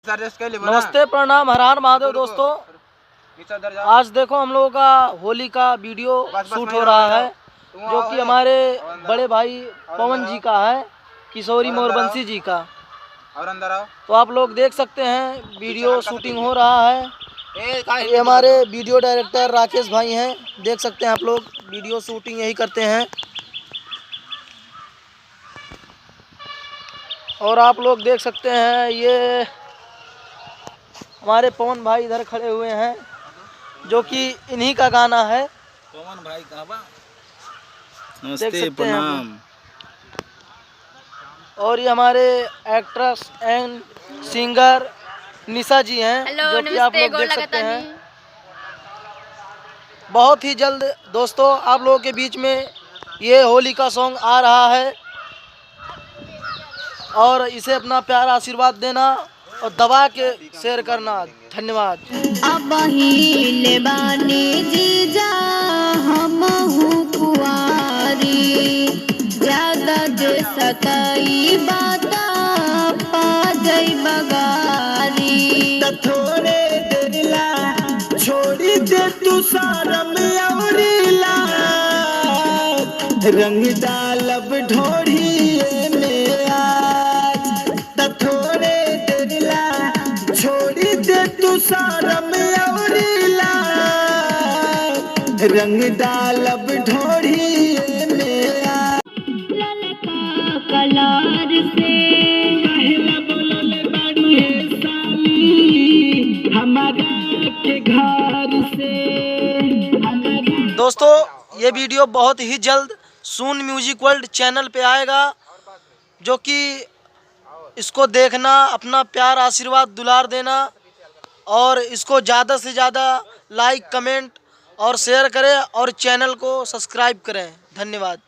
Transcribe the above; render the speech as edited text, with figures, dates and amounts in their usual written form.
नमस्ते, प्रणाम, हर हर महादेव दोस्तों। आज देखो हम लोगों का होली का वीडियो शूट हो रहा है, जो कि हमारे बड़े भाई पवन जी का है, किशोरी मोरबंसी जी का। तो आप लोग देख सकते हैं वीडियो शूटिंग हो रहा है। ये हमारे वीडियो डायरेक्टर राकेश भाई हैं, देख सकते हैं आप लोग, वीडियो शूटिंग यही करते हैं। और आप लोग देख सकते हैं ये हमारे पवन भाई इधर खड़े हुए हैं, जो कि इन्हीं का गाना है। पवन भाई कहवा। नमस्ते, प्रणाम। और ये हमारे एक्ट्रेस एंड सिंगर निशा जी हैं, जो कि आप लोग देख सकते हैं। बहुत ही जल्द दोस्तों आप लोगों के बीच में ये होली का सॉन्ग आ रहा है, और इसे अपना प्यारा आशीर्वाद देना और दबा के शेयर करना। धन्यवाद। अब हिले बानी जीजा हमहु कुआरी, ज्यादा जे सताई बाता पा जई बगारी। थोड़े देर ला छोड़ी दे तू सारम अवरीला, रंग डालब ढोढ़िए में आज। थोड़े देर ला छोड़ी दे तू सारम अवरीला, रंग डालब ढोढ़िए में आज। ललका कलार से पहला बोलल बाड़ी है साली हमारा के घर से। दोस्तों ये वीडियो बहुत ही जल्द सून म्यूजिक वर्ल्ड चैनल पे आएगा, जो कि इसको देखना, अपना प्यार आशीर्वाद दुलार देना, और इसको ज़्यादा से ज़्यादा लाइक कमेंट और शेयर करें, और चैनल को सब्सक्राइब करें। धन्यवाद।